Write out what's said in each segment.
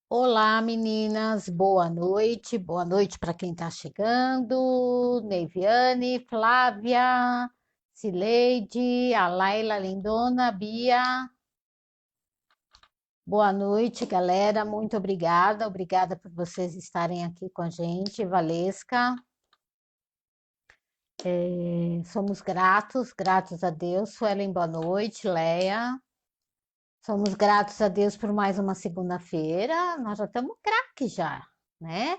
Olá, meninas, boa noite para quem está chegando, Neiviane, Flávia, Cileide, a Laila Lindona, Bia, boa noite, galera, muito obrigada por vocês estarem aqui com a gente, Valesca, somos gratos a Deus, Suelen, boa noite, Leia, somos gratos a Deus por mais uma segunda-feira, nós já estamos craque já, né?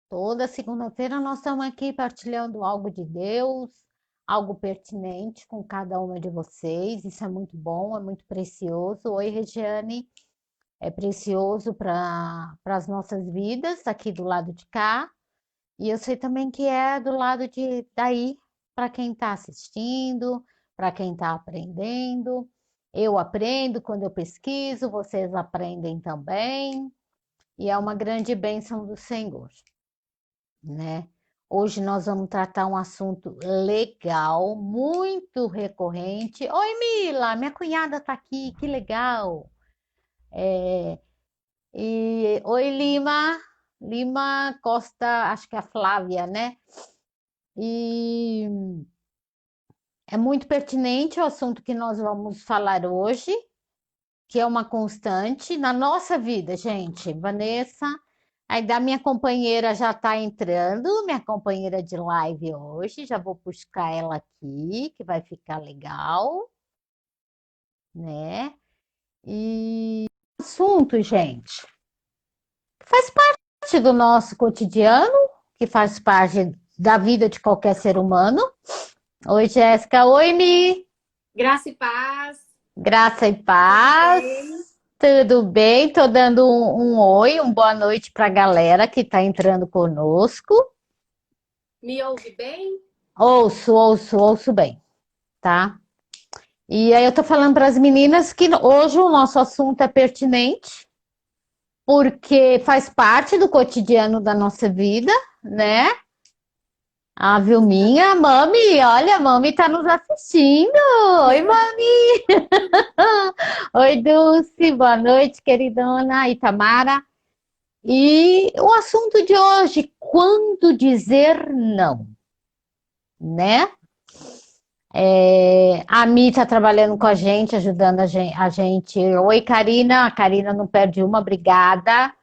Toda segunda-feira nós estamos aqui partilhando algo de Deus, algo pertinente com cada uma de vocês. Isso é muito bom, é muito precioso. Oi, Regiane, é precioso para as nossas vidas aqui do lado de cá. E eu sei também que é do lado de daí para quem está assistindo, para quem está aprendendo. Eu aprendo quando eu pesquiso, vocês aprendem também. E é uma grande bênção do Senhor, né? Hoje nós vamos tratar um assunto legal, muito recorrente. Oi, Mila, minha cunhada tá aqui, que legal. Oi, Lima Costa, acho que é a Flávia, né? E é muito pertinente o assunto que nós vamos falar hoje, que é uma constante na nossa vida, gente. Vanessa, aí da minha companheira já está entrando, minha companheira de live hoje, já vou buscar ela aqui, que vai ficar legal, né? E assunto, gente, que faz parte do nosso cotidiano, que faz parte da vida de qualquer ser humano. Oi, Jéssica. Oi, Mi. Graça e paz, Graça e tudo paz. bem? Tudo bem? Tô dando um oi, uma boa noite para a galera que está entrando conosco. Me ouve bem? Ouço bem, tá? E aí eu tô falando para as meninas que hoje o nosso assunto é pertinente, porque faz parte do cotidiano da nossa vida, né? A Vilminha, a Mami, olha, a Mami tá nos assistindo. Oi, Mami. Oi, Dulce, boa noite, queridona Itamara. E o assunto de hoje, quando dizer não, né? A Mi está trabalhando com a gente, ajudando a gente. Oi, Karina. A Karina não perde uma, obrigada.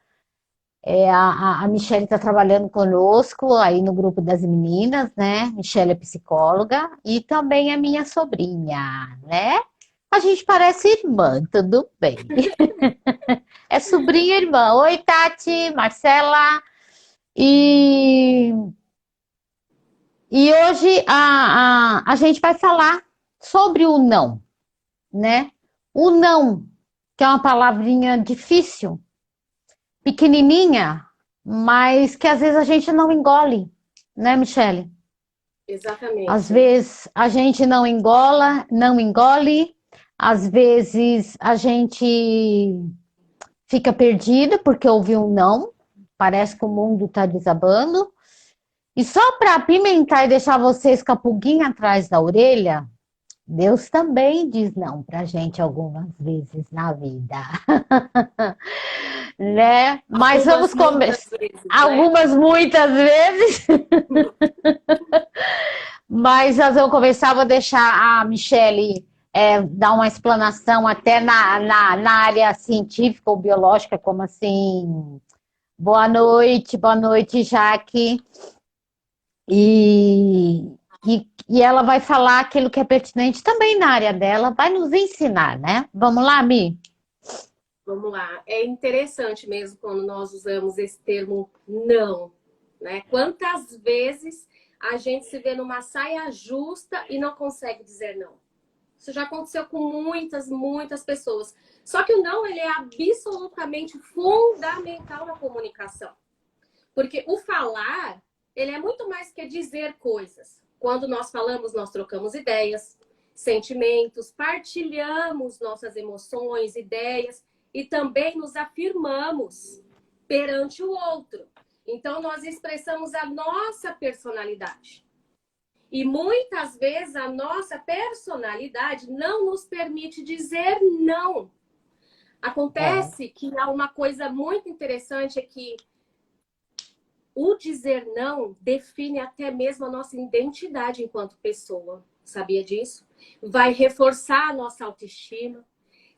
A Michelle está trabalhando conosco aí no grupo das meninas, né? Michelle é psicóloga e também é minha sobrinha, né? A gente parece irmã, tudo bem. É sobrinha e irmã. Oi, Tati, Marcela. E hoje a gente vai falar sobre o não, né? O não, que é uma palavrinha difícil, pequenininha, mas que às vezes a gente não engole, né, Michele? Às Exatamente. vezes a gente não engole, às vezes a gente fica perdido porque ouviu um não, parece que o mundo está desabando. E só para apimentar e deixar vocês com a pulguinha atrás da orelha, Deus também diz não pra gente algumas vezes na vida, né? Mas vamos Algumas, muitas começar. vezes, né? Algumas, muitas vezes, mas nós vamos começar. Vou deixar a Michele dar uma explanação até na área científica ou biológica, como assim. Boa noite, Jaque. E ela vai falar aquilo que é pertinente também na área dela, vai nos ensinar, né? Vamos lá, Mi? Vamos lá. É interessante mesmo quando nós usamos esse termo não, né? Quantas vezes a gente se vê numa saia justa e não consegue dizer não? Isso já aconteceu com muitas pessoas. Só que o não, ele é absolutamente fundamental na comunicação. Porque o falar, ele é muito mais que dizer coisas. Quando nós falamos, nós trocamos ideias, sentimentos, partilhamos nossas emoções, ideias e também nos afirmamos perante o outro. Então, nós expressamos a nossa personalidade. E muitas vezes a nossa personalidade não nos permite dizer não. É. Acontece que há uma coisa muito interessante, é que o dizer não define até mesmo a nossa identidade enquanto pessoa. Sabia disso? Vai reforçar a nossa autoestima.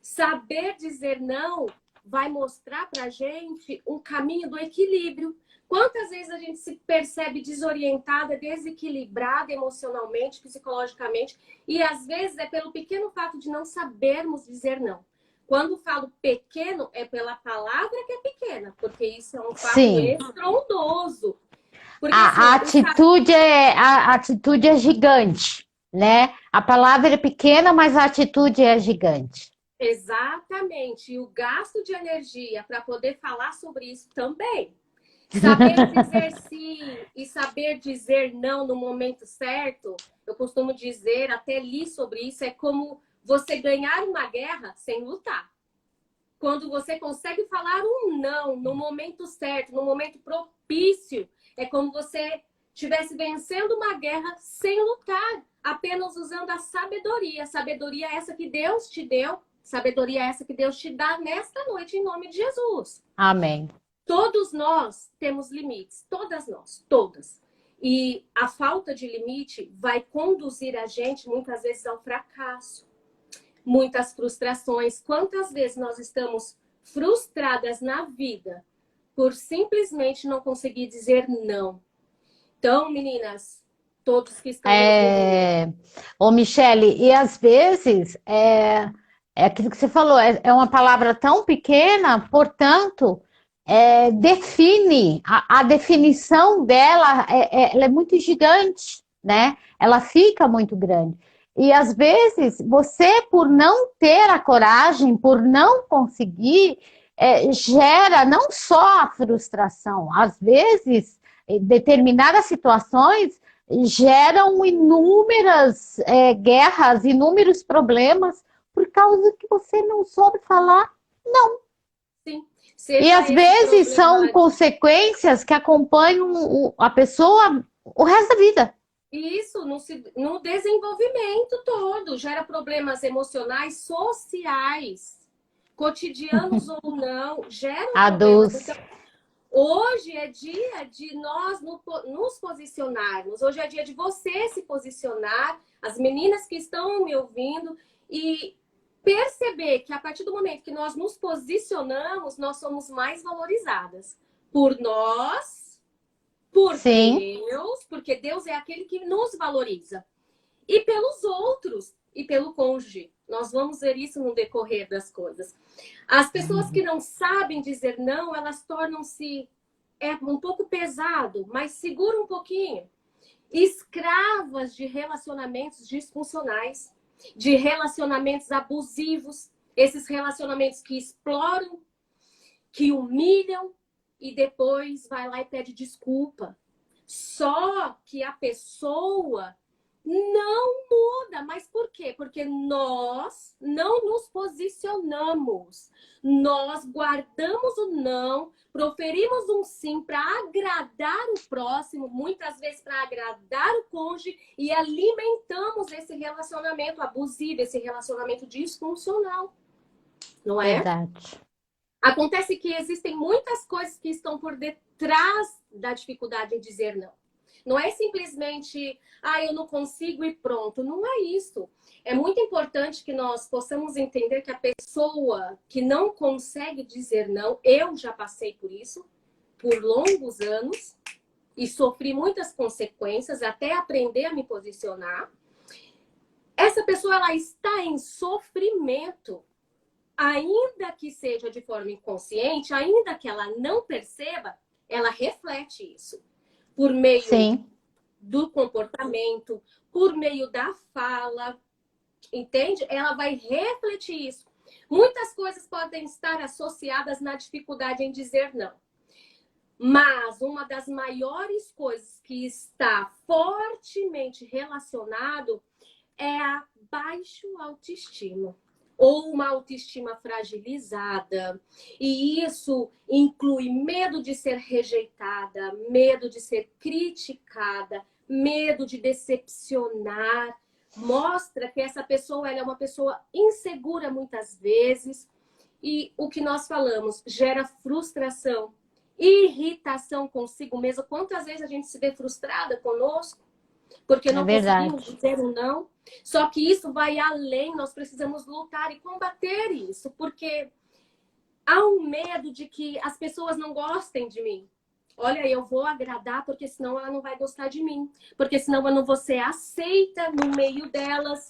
Saber dizer não vai mostrar para a gente um caminho do equilíbrio. Quantas vezes a gente se percebe desorientada, desequilibrada emocionalmente, psicologicamente, e às vezes é pelo pequeno fato de não sabermos dizer não. Quando falo pequeno, é pela palavra que é pequena, porque isso é um fato Sim. estrondoso. Porque A assim, atitude a atitude é gigante, né? A palavra é pequena, mas a atitude é gigante. exatamente, e o gasto de energia para poder falar sobre isso também. Saber dizer sim e saber dizer não no momento certo, eu costumo dizer, até li sobre isso, é como você ganhar uma guerra sem lutar. Quando você consegue falar um não no momento certo, no momento propício, é como você estivesse vencendo uma guerra sem lutar, apenas usando a sabedoria. Sabedoria essa que Deus te deu, sabedoria essa que Deus te dá nesta noite, em nome de Jesus. Amém. Todos nós temos limites, todas nós, todas. E a falta de limite vai conduzir a gente muitas vezes ao fracasso, muitas frustrações. Quantas vezes nós estamos frustradas na vida por simplesmente não conseguir dizer não? Então, meninas, todos que estão me ouvindo, Ô, Michele, e às vezes é aquilo que você falou, é uma palavra tão pequena, portanto, define, a definição dela ela é muito gigante, né? Ela fica muito grande. E às vezes, você, por não ter a coragem, por não conseguir, gera não só a frustração, às vezes, em determinadas situações geram inúmeras guerras, inúmeros problemas por causa que você não soube falar. sim, E seja às esse vezes são problema. consequências que acompanham a pessoa o resto da vida. Isso no desenvolvimento todo gera problemas emocionais, sociais, cotidianos ou não, geram A problemas. Dulce. Então, hoje é dia de nós nos posicionarmos. Hoje é dia de você se posicionar, as meninas que estão me ouvindo, e perceber que a partir do momento que nós nos posicionamos, nós somos mais valorizadas por nós, por Sim. Deus, porque Deus é aquele que nos valoriza, e pelos outros, e pelo cônjuge. Nós vamos ver isso no decorrer das coisas. As pessoas que não sabem dizer não, elas tornam-se um pouco pesado, mas segura um pouquinho. Escravas de relacionamentos disfuncionais, de relacionamentos abusivos, esses relacionamentos que exploram, que humilham e depois vai lá e pede desculpa. Só que a pessoa não muda. Mas por quê? Porque nós não nos posicionamos. Nós guardamos o não, proferimos um sim para agradar o próximo, muitas vezes para agradar o cônjuge, e alimentamos esse relacionamento abusivo, esse relacionamento disfuncional. Não é? Verdade. Acontece que existem muitas coisas que estão por detrás da dificuldade em dizer não. Não é simplesmente, eu não consigo e pronto. Não é isso. É muito importante que nós possamos entender que a pessoa que não consegue dizer não, eu já passei por isso, por longos anos, e sofri muitas consequências até aprender a me posicionar. Essa pessoa, ela está em sofrimento, ainda que seja de forma inconsciente, ainda que ela não perceba, ela reflete isso por meio Sim. do comportamento, por meio da fala, entende? Ela vai refletir isso. Muitas coisas podem estar associadas na dificuldade em dizer não. Mas uma das maiores coisas que está fortemente relacionado é a baixa autoestima, ou uma autoestima fragilizada. E isso inclui medo de ser rejeitada, medo de ser criticada, medo de decepcionar. Mostra que essa pessoa, ela é uma pessoa insegura muitas vezes, E o que nós falamos gera frustração, irritação consigo mesmo. Quantas vezes a gente se vê frustrada conosco porque É não conseguimos verdade. dizer um não? Só que isso vai além, nós precisamos lutar e combater isso, porque há um medo de que as pessoas não gostem de mim. Olha, eu vou agradar porque senão ela não vai gostar de mim. Porque senão eu não vou ser aceita no meio delas.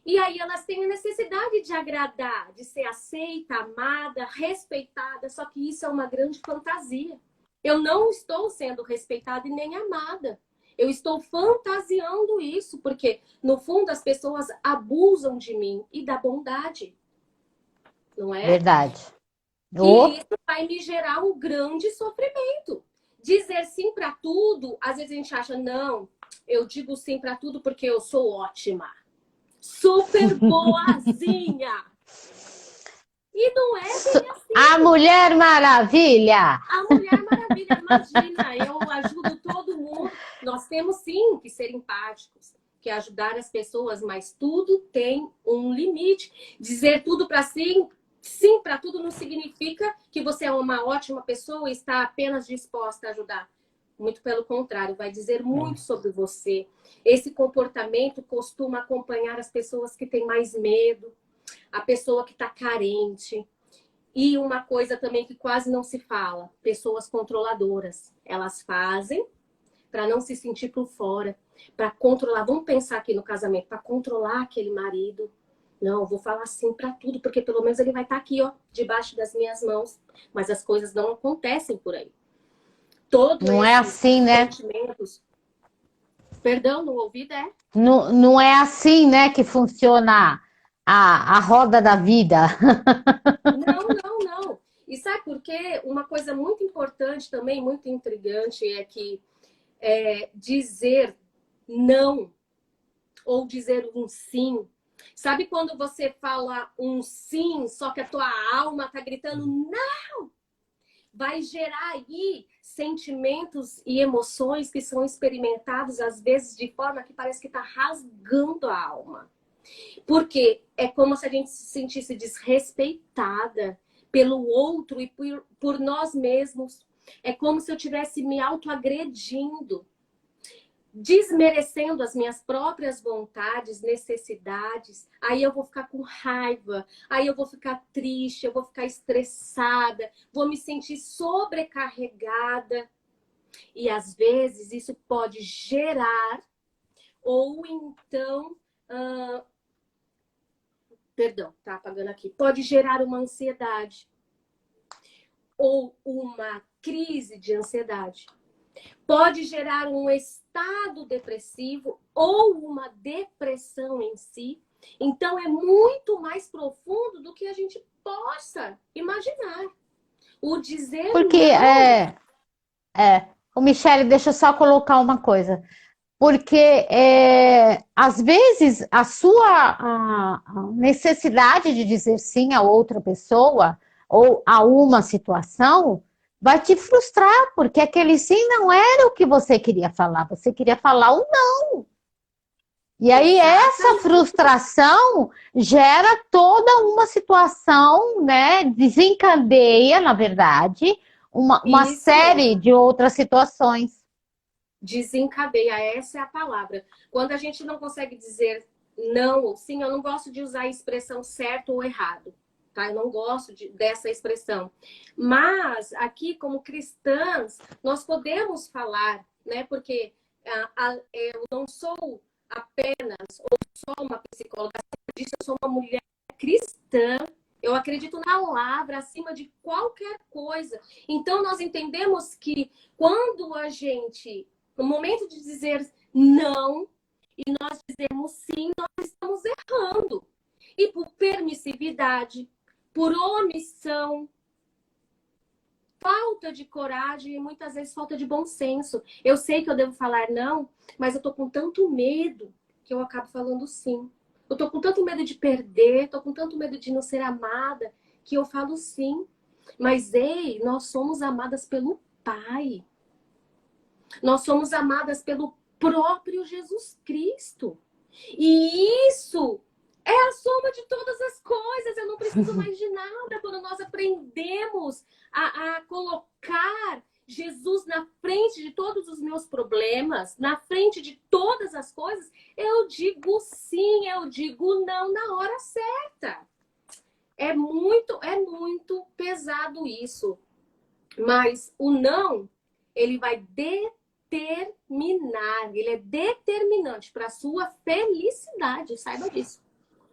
E aí elas têm a necessidade de agradar, de ser aceita, amada, respeitada. Só que isso é uma grande fantasia. Eu não estou sendo respeitada e nem amada. Eu estou fantasiando isso, porque no fundo as pessoas abusam de mim e da bondade, não é? Verdade. E Oh, isso vai me gerar um grande sofrimento. Dizer sim para tudo, às vezes a gente acha, não, eu digo sim para tudo porque eu sou ótima, super boazinha. E não é bem a assim. Mulher Maravilha! A Mulher Maravilha, imagina, eu ajudo todo mundo. Nós temos sim que ser empáticos, que ajudar as pessoas, mas tudo tem um limite. Dizer tudo para si, sim para tudo não significa que você é uma ótima pessoa e está apenas disposta a ajudar. Muito pelo contrário, vai dizer muito sobre você. Esse comportamento costuma acompanhar as pessoas que têm mais medo, a pessoa que está carente. E uma coisa também que quase não se fala, pessoas controladoras. Elas fazem para não se sentir por fora, para controlar. Vamos pensar aqui no casamento, para controlar aquele marido. Não, eu vou falar sim para tudo, porque pelo menos ele vai estar aqui, ó, debaixo das minhas mãos. Mas as coisas não acontecem por aí. Todos Não é esses assim, né? sentimentos, perdão, no ouvido é? Não, não é assim, né, que funciona a roda da vida. Não, não, não. E sabe por quê? Uma coisa muito importante também, muito intrigante, é que dizer não ou dizer um sim. Sabe quando você fala um sim, só que a tua alma tá gritando não? Vai gerar aí sentimentos e emoções que são experimentados às vezes de forma que parece que tá rasgando a alma. Porque é como se a gente se sentisse desrespeitada pelo outro e por nós mesmos. É como se eu estivesse me autoagredindo, desmerecendo as minhas próprias vontades, necessidades. Aí eu vou ficar com raiva, aí eu vou ficar triste, eu vou ficar estressada, vou me sentir sobrecarregada. E às vezes isso pode gerar, ou então, perdão, tá apagando aqui, pode gerar uma ansiedade ou uma crise de ansiedade. Pode gerar um estado depressivo ou uma depressão em si. Então, é muito mais profundo do que a gente possa imaginar. O dizer Porque não. o Michele, deixa eu só colocar uma coisa. Porque às vezes a sua a necessidade de dizer sim a outra pessoa ou a uma situação vai te frustrar, porque aquele sim não era o que você queria falar, você queria falar o não. E aí essa Exatamente. frustração gera toda uma situação, né? Desencadeia, na verdade, uma Isso série mesmo. de outras situações. Desencadeia, essa é a palavra. Quando a gente não consegue dizer não ou sim, eu não gosto de usar a expressão certo ou errado, tá? Eu não gosto dessa expressão. Mas aqui, como cristãs, nós podemos falar, né? Porque eu não sou apenas ou só uma psicóloga, acima disso, eu sou uma mulher cristã. Eu acredito na palavra acima de qualquer coisa. Então, nós entendemos que quando a gente no momento de dizer não e nós dizemos sim, nós estamos errando. E por permissividade, por omissão, falta de coragem e muitas vezes falta de bom senso. Eu sei que eu devo falar não, mas eu tô com tanto medo que eu acabo falando sim. Eu tô com tanto medo de perder, tô com tanto medo de não ser amada, que eu falo sim. Mas ei, nós somos amadas pelo Pai. Nós somos amadas pelo próprio Jesus Cristo. E isso É a soma de todas as coisas. Eu não preciso mais de nada. Quando nós aprendemos a colocar Jesus na frente de todos os meus problemas, na frente de todas as coisas, eu digo sim, eu digo não na hora certa. É muito pesado isso. Mas o não, ele vai determinar, ele é determinante para a sua felicidade, saiba disso.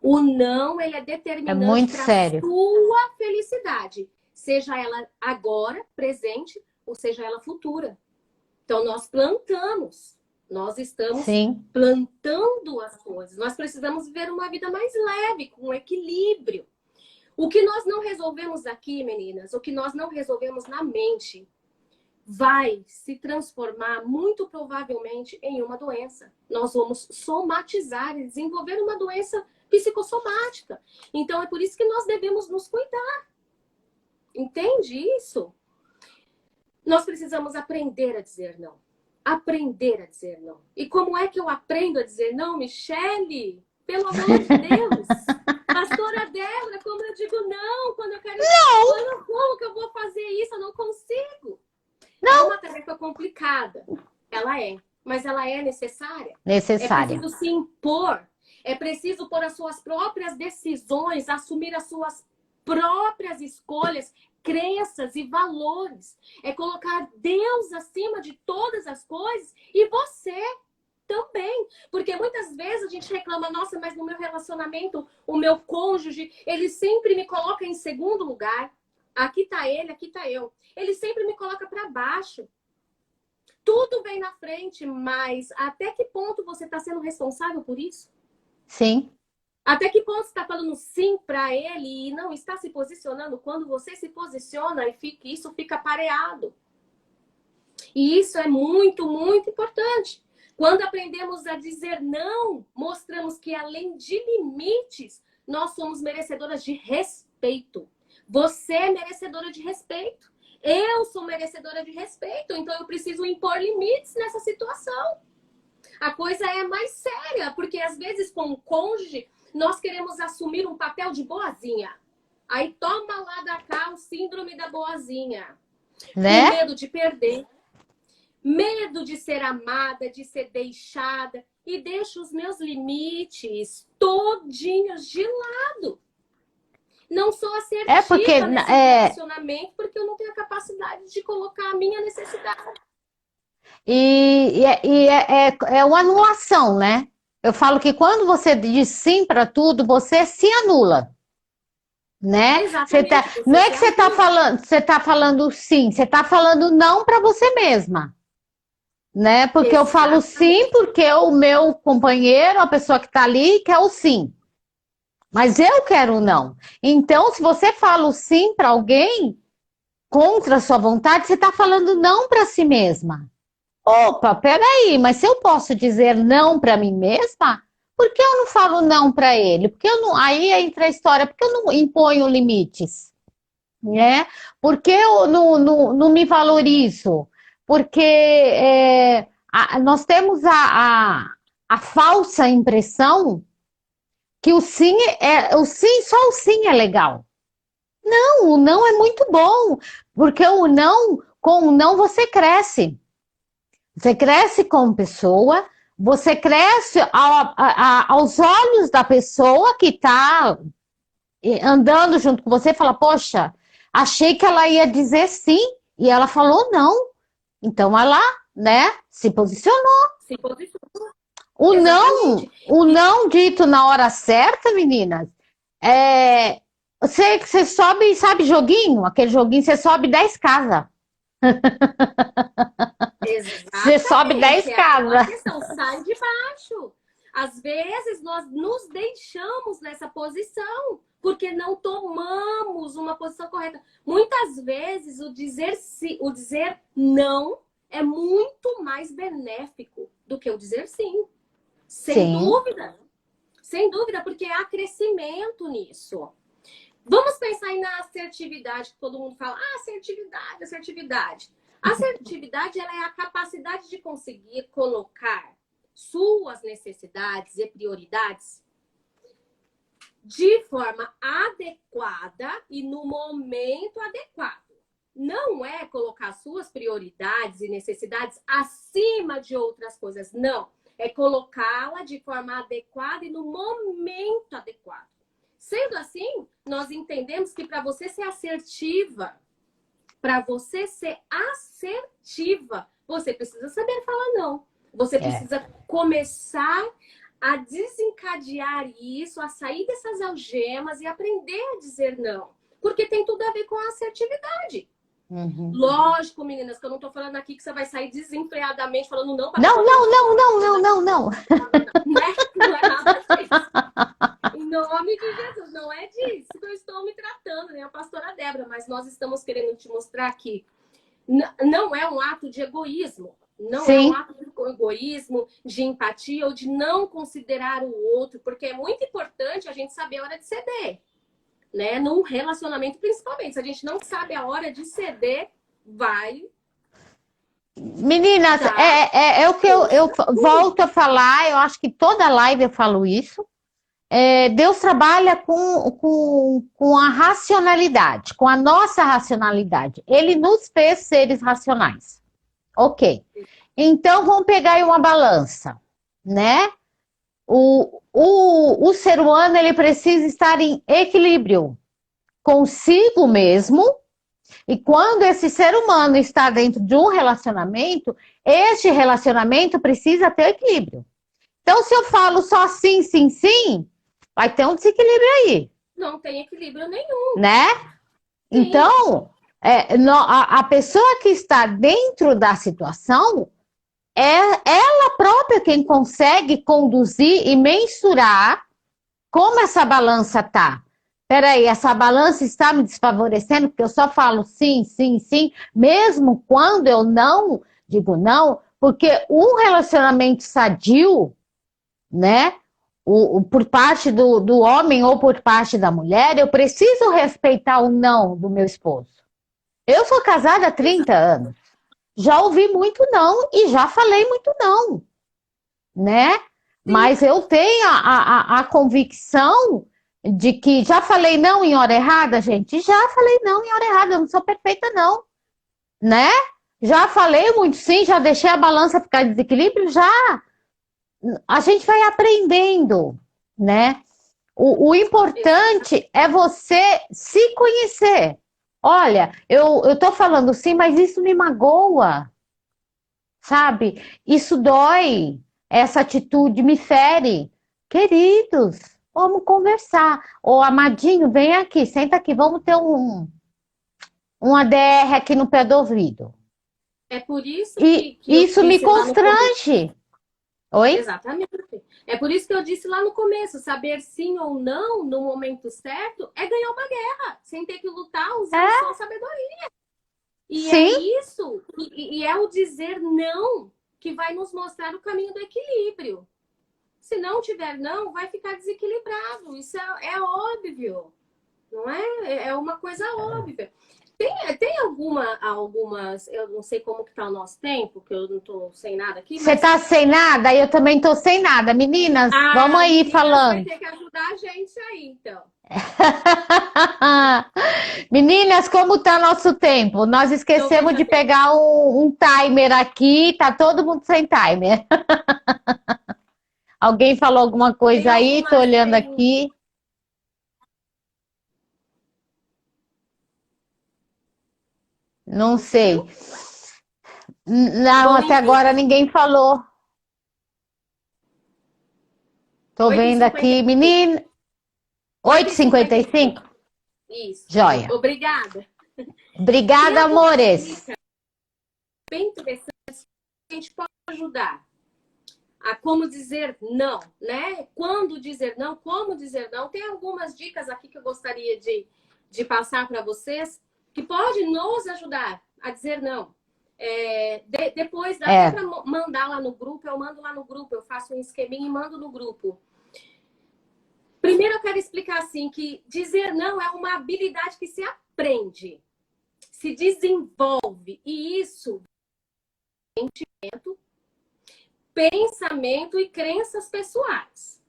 O não, ele é É determinante muito para a sério. sua felicidade, seja ela agora, presente, ou seja ela futura. Então, nós plantamos, nós estamos Sim, plantando as coisas. Nós precisamos viver uma vida mais leve, com equilíbrio. O que nós não resolvemos aqui, meninas, o que nós não resolvemos na mente, vai se transformar muito provavelmente em uma doença. Nós vamos somatizar e desenvolver uma doença psicossomática. Então é por isso que nós devemos nos cuidar. Entende isso? Nós precisamos aprender a dizer não. Aprender a dizer não. E como é que eu aprendo a dizer não, Michele? Pelo amor de Deus! Pastora Débora, como eu digo não quando eu quero... Não! Como que eu vou fazer isso? Eu não consigo. É uma tarefa complicada. Ela é. Mas ela é necessária. É necessária. preciso se impor. É preciso pôr as suas próprias decisões, assumir as suas próprias escolhas, crenças e valores. É colocar Deus acima de todas as coisas e você também. Porque muitas vezes a gente reclama, nossa, mas no meu relacionamento, o meu cônjuge, ele sempre me coloca em segundo lugar. Aqui tá ele, aqui tá eu. Ele sempre me coloca para baixo. Tudo vem na frente, mas até que ponto você está sendo responsável por isso? Sim, Até que ponto você está falando sim para ele e não está se posicionando quando você se posiciona e isso fica pareado? E isso é muito importante. Quando aprendemos a dizer não, mostramos que além de limites, nós somos merecedoras de respeito. Você é merecedora de respeito. Eu sou merecedora de respeito. Então eu preciso impor limites nessa situação. A coisa é mais séria, porque às vezes com o cônjuge, nós queremos assumir um papel de boazinha. Aí toma lá da cá o síndrome da boazinha. Com né? medo de perder. Medo de ser amada, de ser deixada. E deixo os meus limites todinhos de lado. Não sou É porque assertiva nesse relacionamento porque eu não tenho a capacidade de colocar a minha necessidade. é uma anulação, né? Eu falo que quando você diz sim para tudo, você se anula, né? Exatamente. Não Você é se que anula. você tá falando sim, você tá falando não para você mesma, né? Porque eu falo sim Exatamente. porque o meu companheiro, a pessoa que tá ali, quer o sim. Mas eu quero o não. Então, se você fala o sim para alguém contra a sua vontade, você tá falando não para si mesma. Opa, peraí, mas se eu posso dizer não para mim mesma, por que eu não falo não para ele? Porque eu não, aí entra a história, porque eu não imponho limites, né? Porque eu não me valorizo? Porque nós temos a falsa impressão que o sim, só o sim é legal. Não, o não é muito bom, porque com o não você cresce. Você cresce como pessoa, você cresce aos olhos da pessoa que está andando junto com você e fala, poxa, achei que ela ia dizer sim e ela falou não. Então ela, né, se posicionou. Se posiciona. Exatamente. O não dito na hora certa, meninas, você sobe, sabe joguinho? Aquele joguinho, você sobe 10 casas. Você sobe Exatamente. 10 É aquela casas. questão, sai de baixo. Às vezes nós nos deixamos nessa posição porque não tomamos uma posição correta. Muitas vezes o dizer não é muito mais benéfico do que o dizer sim. Sem Sim. dúvida. Sem dúvida, porque há crescimento nisso. Vamos pensar aí na assertividade, que todo mundo fala, assertividade, assertividade. A assertividade, ela é a capacidade de conseguir colocar suas necessidades e prioridades de forma adequada e no momento adequado. Não é colocar suas prioridades e necessidades acima de outras coisas, não. É colocá-la de forma adequada e no momento adequado. Sendo assim, nós entendemos que para você ser assertiva, você precisa saber falar não. Você precisa começar a desencadear isso, a sair dessas algemas e aprender a dizer não. Porque tem tudo a ver com a assertividade. Uhum. Lógico, meninas, que eu não tô falando aqui que você vai sair desenfreadamente falando não para Não. Não é nada disso. Em nome de Jesus, não é disso que eu estou me tratando, né? A pastora Débora, mas nós estamos querendo te mostrar que não é um ato de egoísmo. Não é um ato de egoísmo, de empatia ou de não considerar o outro, porque é muito importante a gente saber a hora de ceder, né? Num relacionamento, principalmente. Se a gente não sabe a hora de ceder, vai... Meninas, é o que eu volto a falar, eu acho que toda live eu falo isso. Deus trabalha com a racionalidade, com a nossa racionalidade. Ele nos fez seres racionais. Ok. Então, vamos pegar aí uma balança, né? O ser humano, ele precisa estar em equilíbrio consigo mesmo. E quando esse ser humano está dentro de um relacionamento, este relacionamento precisa ter equilíbrio. Então, se eu falo só sim, sim, sim, vai ter um desequilíbrio aí. Não tem equilíbrio nenhum. Né? Sim. Então, a pessoa que está dentro da situação, é ela própria quem consegue conduzir e mensurar como essa balança tá. Peraí, essa balança está me desfavorecendo, porque eu só falo sim, sim, sim, mesmo quando eu não digo não, porque um relacionamento sadio, né, por parte do homem ou por parte da mulher, eu preciso respeitar o não do meu esposo. Eu sou casada há 30 anos, já ouvi muito não e já falei muito não, né? Mas eu tenho a convicção de que já falei não em hora errada, gente. Já falei não em hora errada, eu não sou perfeita, não. Né? Já falei muito sim, já deixei a balança ficar em desequilíbrio, já. A gente vai aprendendo, né? O importante é você se conhecer. Olha, eu tô falando sim, mas isso me magoa, sabe? Isso dói. Essa atitude me fere. Queridos, vamos conversar. Ô, amadinho, vem aqui, senta aqui, vamos ter um ADR aqui no pé do ouvido. É por isso que isso me constrange. Oi? Exatamente. É por isso que eu disse lá no começo, saber sim ou não no momento certo é ganhar uma guerra, sem ter que lutar usando só a sabedoria. E sim. É isso, e é o dizer não que vai nos mostrar o caminho do equilíbrio. Se não tiver não, vai ficar desequilibrado. Isso é óbvio, não é? É uma coisa óbvia. Tem algumas, eu não sei como que tá o nosso tempo, que eu não tô sem nada aqui. Você tá sem nada? Eu também tô sem nada. Meninas, vamos aí meninas falando. Vai ter que ajudar a gente aí, então. Meninas, como tá nosso tempo? Nós esquecemos de pegar um timer aqui, tá todo mundo sem timer. Alguém falou alguma coisa aí? Tô olhando aqui. Não sei. Não, até agora ninguém falou. Tô vendo aqui, menina. 8h55? Isso. Joia. Obrigada. Obrigada, amores. Bem interessante. A gente pode ajudar a como dizer não, né? Quando dizer não, como dizer não. Tem algumas dicas aqui que eu gostaria de passar para vocês que pode nos ajudar a dizer não. Depois dá até para mandar lá no grupo, eu mando lá no grupo, eu faço um esqueminha e mando no grupo. Primeiro eu quero explicar assim que dizer não é uma habilidade que se aprende, se desenvolve e isso é sentimento, pensamento e crenças pessoais.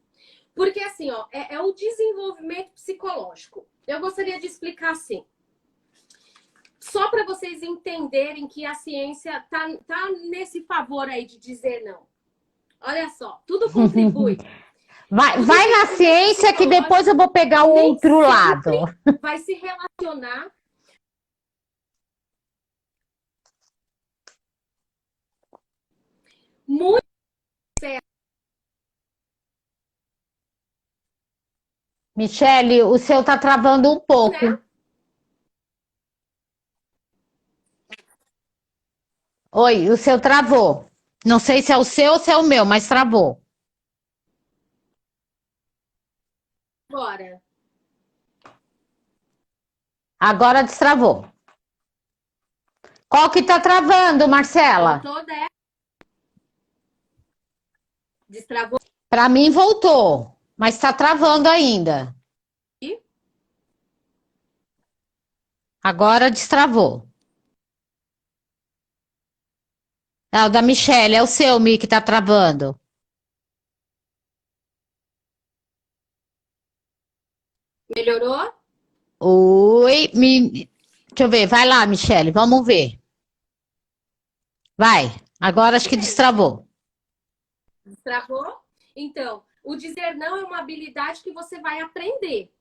Porque assim, ó, é o desenvolvimento psicológico. Eu gostaria de explicar assim. Só para vocês entenderem que a ciência tá nesse favor aí de dizer não. Olha só, tudo contribui. Vai na ciência que depois eu vou pegar o outro lado. Vai se relacionar. Muito certo. Michele, o seu tá travando um pouco. Né? Oi, o seu travou. Não sei se é o seu ou se é o meu, mas travou. Agora. Agora destravou. Qual que tá travando, Marcela? Voltou, né? Destravou. Para mim voltou, mas tá travando ainda. Agora destravou. É o da Michelle, é o seu, Mi, que tá travando. Melhorou? Oi, deixa eu ver, vai lá, Michelle, vamos ver. Vai, agora acho que destravou. Destravou? Então, o dizer não é uma habilidade que você vai aprender.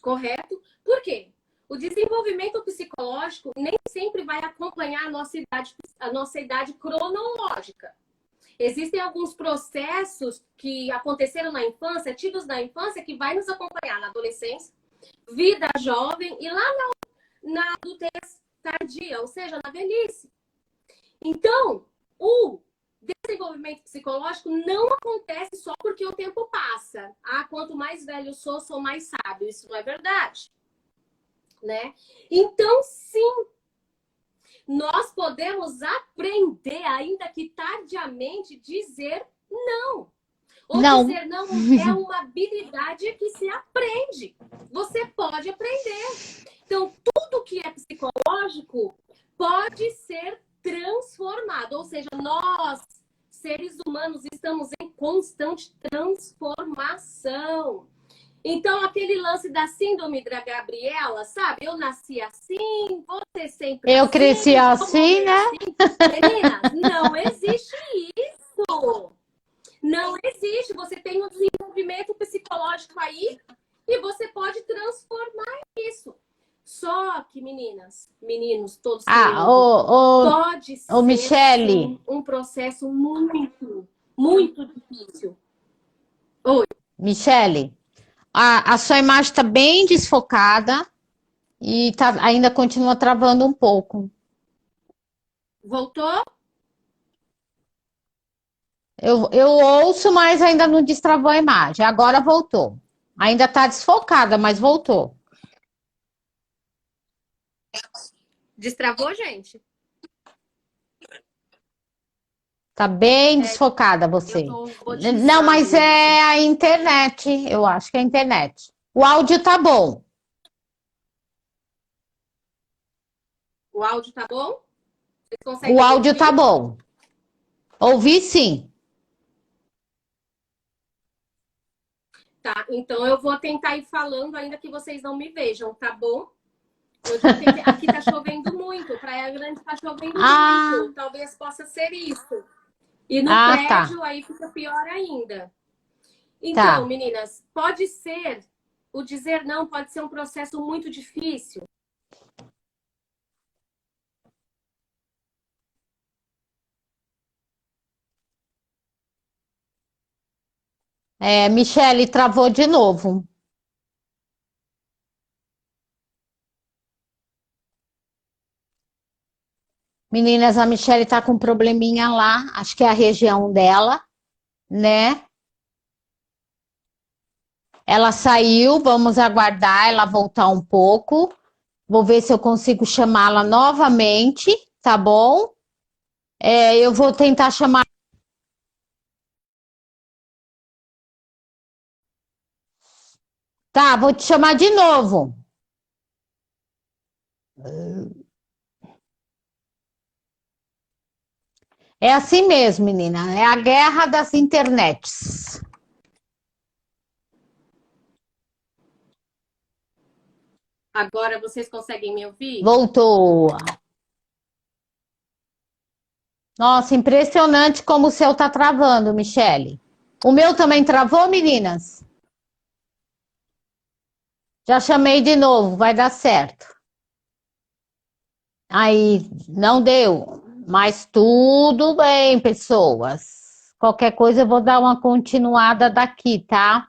Correto? Por quê? O desenvolvimento psicológico nem sempre vai acompanhar a nossa idade cronológica. Existem alguns processos que aconteceram na infância, tidos na infância, que vai nos acompanhar na adolescência, vida jovem e lá na adultez tardia, ou seja, na velhice. Então, o desenvolvimento psicológico não acontece só porque o tempo passa. Ah, quanto mais velho eu sou mais sábio. Isso não é verdade. Né? Então, sim, nós podemos aprender, ainda que tardiamente, dizer não. Ou Não. dizer não é uma habilidade que se aprende. Você pode aprender. Então, tudo que é psicológico pode ser transformado. Ou seja, nós, seres humanos, estamos em constante transformação. Então, aquele lance da síndrome da Gabriela, sabe? Eu nasci assim, você sempre Eu assim, cresci assim, né? Assim. Meninas, não existe isso. Não existe. Você tem um desenvolvimento psicológico aí e você pode transformar isso. Só que, meninas, meninos, todos pode ser Michele. sim, um processo muito, muito difícil. Oi. Michele, a sua imagem está bem desfocada e ainda continua travando um pouco. Voltou? Eu ouço, mas ainda não destravou a imagem. Agora voltou. Ainda está desfocada, mas voltou. Destravou, gente? Tá bem desfocada você. Não, mas mesmo. é a internet. Eu acho que é a internet. O áudio tá bom. O áudio tá bom? Vocês O conseguem áudio ouvir? tá bom. Ouvi sim. Tá, então eu vou tentar ir falando ainda que vocês não me vejam, tá bom? Eu já tentei... Aqui tá chovendo muito, Praia Grande tá chovendo muito. Talvez possa ser isso. E no prédio aí fica pior ainda. Então, meninas, pode ser, o dizer não pode ser um processo muito difícil. Michele travou de novo. Meninas, a Michele tá com um probleminha lá. Acho que é a região dela, né? Ela saiu, vamos aguardar ela voltar um pouco. Vou ver se eu consigo chamá-la novamente, tá bom? Eu vou tentar chamar. Tá, vou te chamar de novo. É assim mesmo, menina. É a guerra das internets. Agora vocês conseguem me ouvir? Voltou. Nossa, impressionante como o seu tá travando, Michele. O meu também travou, meninas? Já chamei de novo, vai dar certo. Aí, não deu. Mas tudo bem, pessoas. Qualquer coisa eu vou dar uma continuada daqui, tá?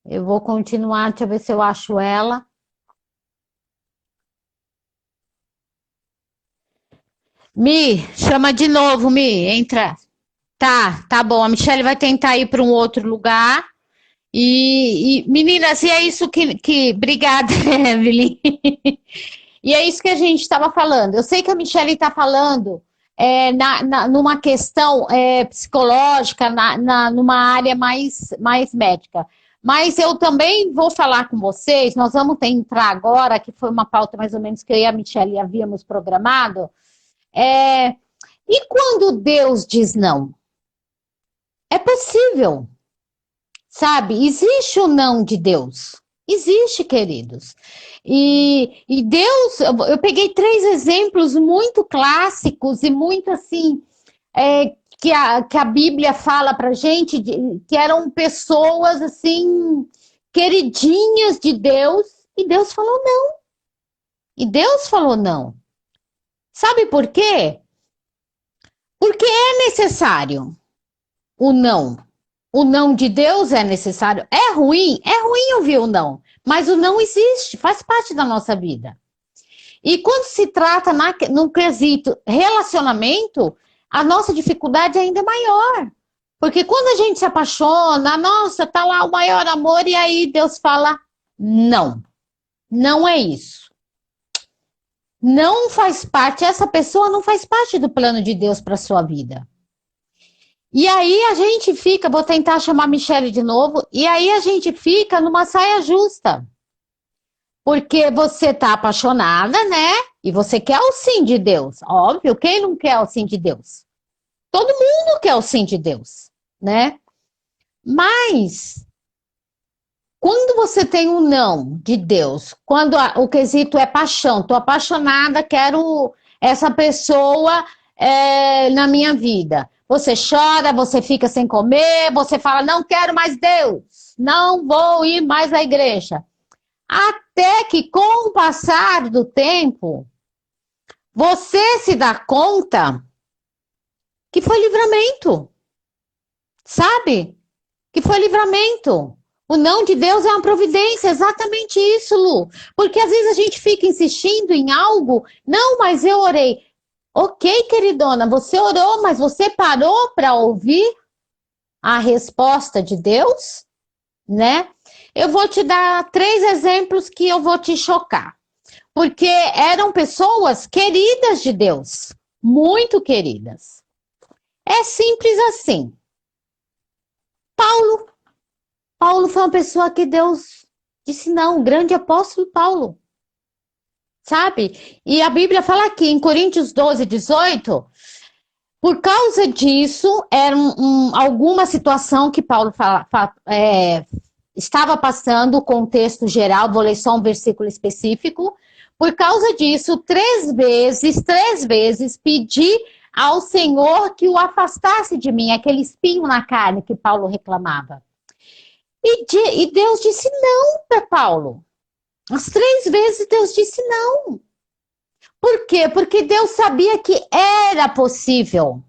Eu vou continuar, deixa eu ver se eu acho ela. Mi, chama de novo, Mi, entra. Tá bom. A Michelle vai tentar ir para um outro lugar. Meninas, e é isso obrigada, Evelyn. E é isso que a gente estava falando. Eu sei que a Michelle está falando numa questão psicológica, numa área mais médica. Mas eu também vou falar com vocês, nós vamos entrar agora, que foi uma pauta mais ou menos que eu e a Michelle havíamos programado. E quando Deus diz não? É possível, sabe? Existe o não de Deus. Existe, queridos. E Deus, eu peguei 3 exemplos muito clássicos e muito assim, que a Bíblia fala pra gente, que eram pessoas assim, queridinhas de Deus, e Deus falou não. E Deus falou não. Sabe por quê? Porque é necessário o não. O não de Deus é necessário. É ruim ouvir o não. Mas o não existe, faz parte da nossa vida. E quando se trata no quesito relacionamento, a nossa dificuldade ainda é maior. Porque quando a gente se apaixona, nossa, tá lá o maior amor, e aí Deus fala, não. Não é isso. Não faz parte, essa pessoa não faz parte do plano de Deus para sua vida. E aí a gente fica, vou tentar chamar a Michelle de novo, e aí a gente fica numa saia justa. Porque você tá apaixonada, né? E você quer o sim de Deus. Óbvio, quem não quer o sim de Deus? Todo mundo quer o sim de Deus, né? Mas quando você tem um não de Deus, quando o quesito é paixão, tô apaixonada, quero essa pessoa na minha vida. Você chora, você fica sem comer, você fala, não quero mais Deus, não vou ir mais à igreja. Até que com o passar do tempo, você se dá conta que foi livramento, sabe? Que foi livramento. O não de Deus é uma providência, exatamente isso, Lu. Porque às vezes a gente fica insistindo em algo, não, mas eu orei. Ok, queridona, você orou, mas você parou para ouvir a resposta de Deus, né? Eu vou te dar 3 exemplos que eu vou te chocar. Porque eram pessoas queridas de Deus, muito queridas. É simples assim. Paulo foi uma pessoa que Deus disse não, o grande apóstolo Paulo. Sabe? E a Bíblia fala aqui em Coríntios 12, 18, por causa disso, era alguma situação que Paulo estava passando, o contexto geral, vou ler só um versículo específico. Por causa disso, 3 vezes pedi ao Senhor que o afastasse de mim, aquele espinho na carne que Paulo reclamava. E Deus disse não para Paulo. As 3 vezes Deus disse não. Por quê? Porque Deus sabia que era possível.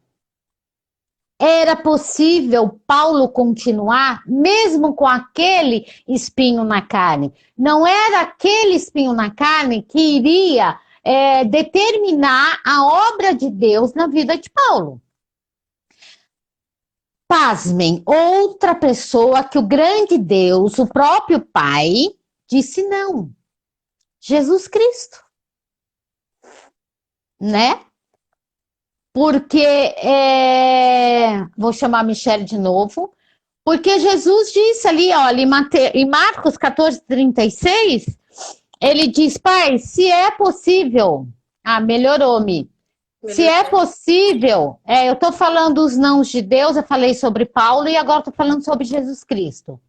Era possível Paulo continuar mesmo com aquele espinho na carne. Não era aquele espinho na carne que iria determinar a obra de Deus na vida de Paulo. Pasmem, outra pessoa que o grande Deus, o próprio Pai, disse não. Jesus Cristo. Né? Porque, vou chamar a Michelle de novo, porque Jesus disse ali, olha, em Marcos 14, 36, ele diz, Pai, se é possível, melhorou-me, se é possível, eu estou falando os nãos de Deus, eu falei sobre Paulo e agora estou falando sobre Jesus Cristo.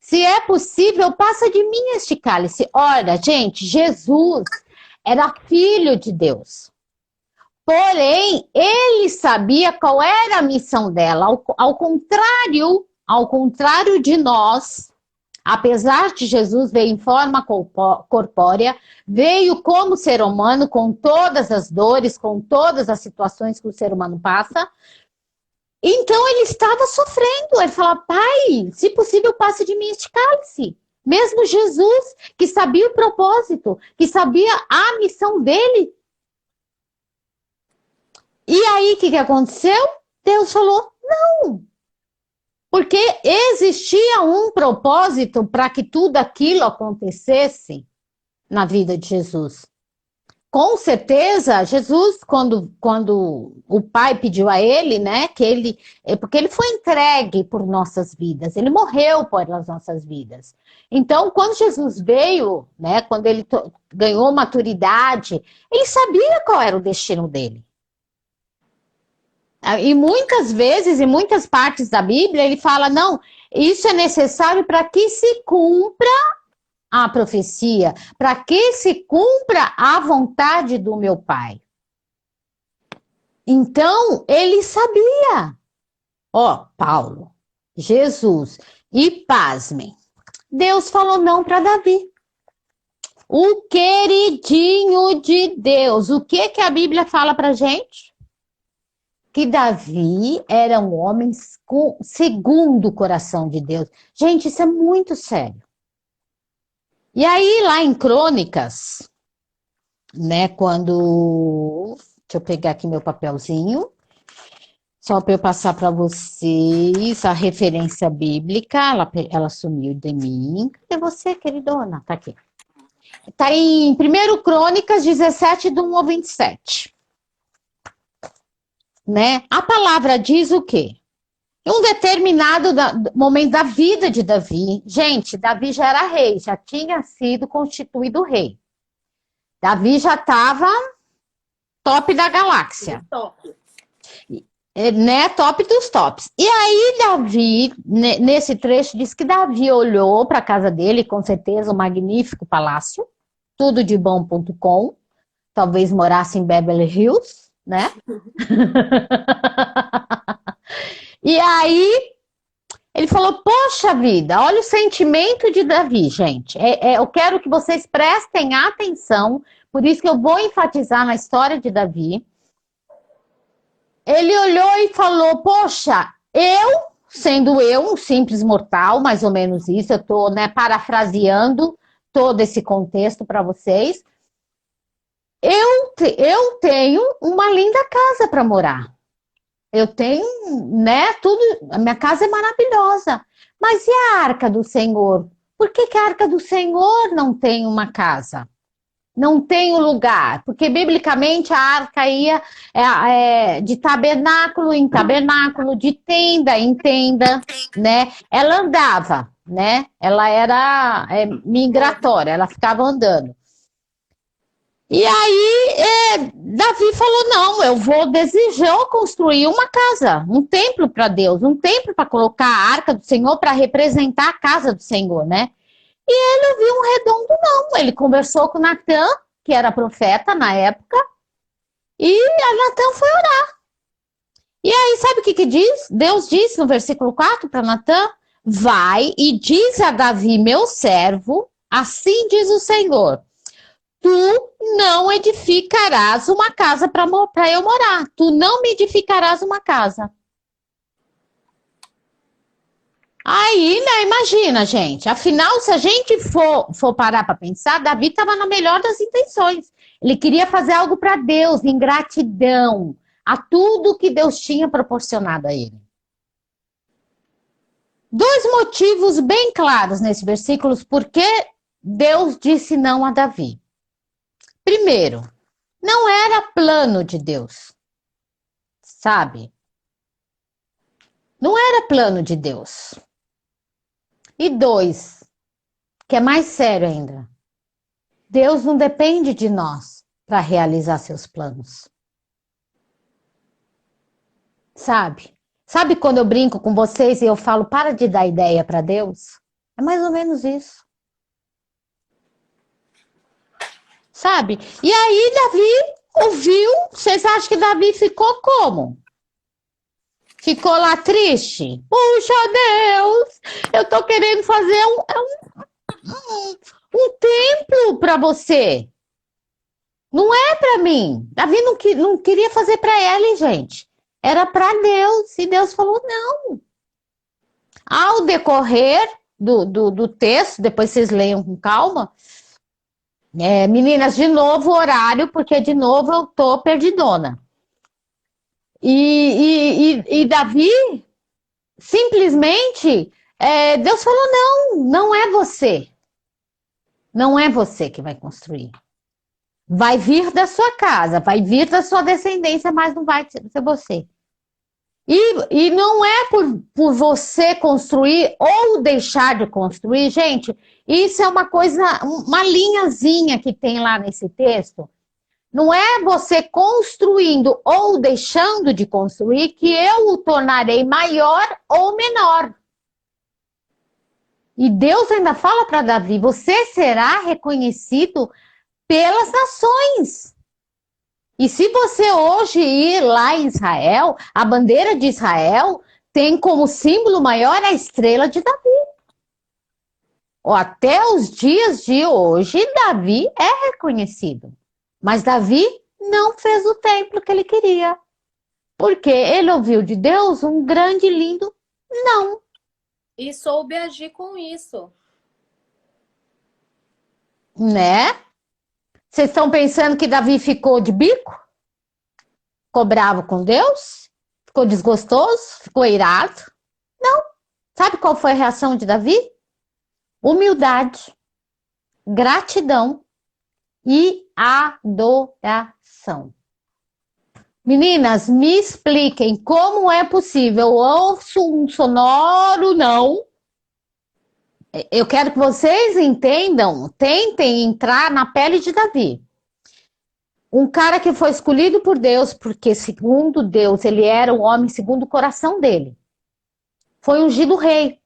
Se é possível, passa de mim este cálice. Olha, gente, Jesus era filho de Deus. Porém, ele sabia qual era a missão dela. Ao contrário de nós, apesar de Jesus veio em forma corpórea, veio como ser humano, com todas as dores, com todas as situações que o ser humano passa. Então ele estava sofrendo. Ele falava, pai, se possível, passe de mim este cálice. Mesmo Jesus, que sabia o propósito, que sabia a missão dele. E aí, o que aconteceu? Deus falou, não. Porque existia um propósito para que tudo aquilo acontecesse na vida de Jesus. Com certeza, Jesus, quando o Pai pediu a ele, né, porque ele foi entregue por nossas vidas, ele morreu pelas nossas vidas. Então, quando Jesus veio, né, quando ele ganhou maturidade, ele sabia qual era o destino dele. E muitas vezes, em muitas partes da Bíblia, ele fala, não, isso é necessário para que se cumpra a profecia, para que se cumpra a vontade do meu Pai. Então, ele sabia. Ó, Paulo, Jesus, e pasmem, Deus falou não para Davi. O queridinho de Deus. O que a Bíblia fala pra gente? Que Davi era um homem segundo o coração de Deus. Gente, isso é muito sério. E aí, lá em Crônicas, né, quando... Deixa eu pegar aqui meu papelzinho, só para eu passar para vocês a referência bíblica. Ela sumiu de mim. Cadê você, queridona? Tá aqui. Tá em 1 Crônicas 17, do 1 ao 27. Né? A palavra diz o quê? Em um determinado momento da vida de Davi, gente, Davi já era rei, já tinha sido constituído rei. Davi já estava top da galáxia. Top. Né? Top dos tops. E aí Davi, nesse trecho, diz que Davi olhou para a casa dele, com certeza um magnífico palácio, tudo de bom.com, talvez morasse em Beverly Hills, né? E aí ele falou, poxa vida, olha o sentimento de Davi, gente. Eu quero que vocês prestem atenção, por isso que eu vou enfatizar na história de Davi. Ele olhou e falou, poxa, sendo eu um simples mortal, mais ou menos isso, eu estou, né, parafraseando todo esse contexto para vocês. Eu tenho uma linda casa para morar. Eu tenho, né, tudo, a minha casa é maravilhosa. Mas e a arca do Senhor? Por que a arca do Senhor não tem uma casa? Não tem um lugar? Porque, biblicamente, a arca ia de tabernáculo em tabernáculo, de tenda em tenda, né? Ela andava, né? Ela era migratória, ela ficava andando. E aí, Davi falou, não, eu desejou construir uma casa, um templo para Deus, um templo para colocar a arca do Senhor, para representar a casa do Senhor, né? E ele viu um redondo, não. Ele conversou com Natã, que era profeta na época, e a Natã foi orar. E aí, sabe o que diz? Deus disse no versículo 4 para Natã, vai e diz a Davi, meu servo, assim diz o Senhor, tu não edificarás uma casa para eu morar. Tu não me edificarás uma casa. Aí, né, imagina, gente. Afinal, se a gente for parar para pensar, Davi estava na melhor das intenções. Ele queria fazer algo para Deus, em gratidão a tudo que Deus tinha proporcionado a ele. Dois motivos bem claros nesse versículo porque Deus disse não a Davi. Primeiro, não era plano de Deus, sabe? Não era plano de Deus. E dois, que é mais sério ainda, Deus não depende de nós para realizar seus planos. Sabe? Sabe quando eu brinco com vocês e eu falo, para de dar ideia para Deus? É mais ou menos isso. Sabe? E aí Davi ouviu. Vocês acham que Davi ficou como? Ficou lá triste? Puxa Deus, eu tô querendo fazer um templo para você. Não é para mim. Davi não queria fazer para ele, gente. Era para Deus. E Deus falou não. Ao decorrer do texto, depois vocês leiam com calma. Meninas, de novo o horário, porque de novo eu tô perdidona. E Davi, simplesmente, Deus falou, não é você. Não é você que vai construir. Vai vir da sua casa, vai vir da sua descendência, mas não vai ser você. E não é por você construir ou deixar de construir, gente, isso é uma coisa, uma linhazinha que tem lá nesse texto. Não é você construindo ou deixando de construir que eu o tornarei maior ou menor. E Deus ainda fala para Davi, você será reconhecido pelas nações. E se você hoje ir lá em Israel, a bandeira de Israel tem como símbolo maior a estrela de Davi. Até os dias de hoje, Davi é reconhecido. Mas Davi não fez o templo que ele queria. Porque ele ouviu de Deus um grande e lindo não. E soube agir com isso. Né? Vocês estão pensando que Davi ficou de bico? Ficou bravo com Deus? Ficou desgostoso? Ficou irado? Não. Sabe qual foi a reação de Davi? Humildade, gratidão e adoração. Meninas, me expliquem como é possível. Eu ouço um sonoro não. Eu quero que vocês entendam, tentem entrar na pele de Davi. Um cara que foi escolhido por Deus, porque segundo Deus, ele era um homem segundo o coração dele. Foi ungido rei.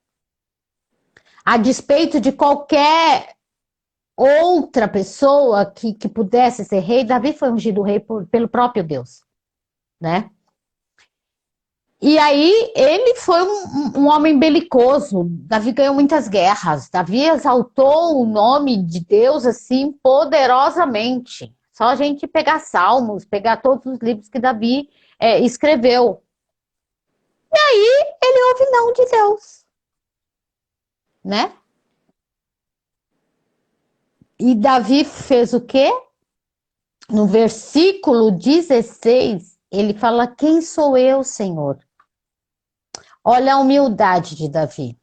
A despeito de qualquer outra pessoa que pudesse ser rei, Davi foi ungido rei pelo próprio Deus, né? E aí ele foi um homem belicoso. Davi ganhou muitas guerras. Davi exaltou o nome de Deus assim poderosamente. Só a gente pegar Salmos, pegar todos os livros que Davi escreveu. E aí ele ouve não de Deus, né? E Davi fez o quê? No versículo 16, ele fala: quem sou eu, Senhor? Olha a humildade de Davi,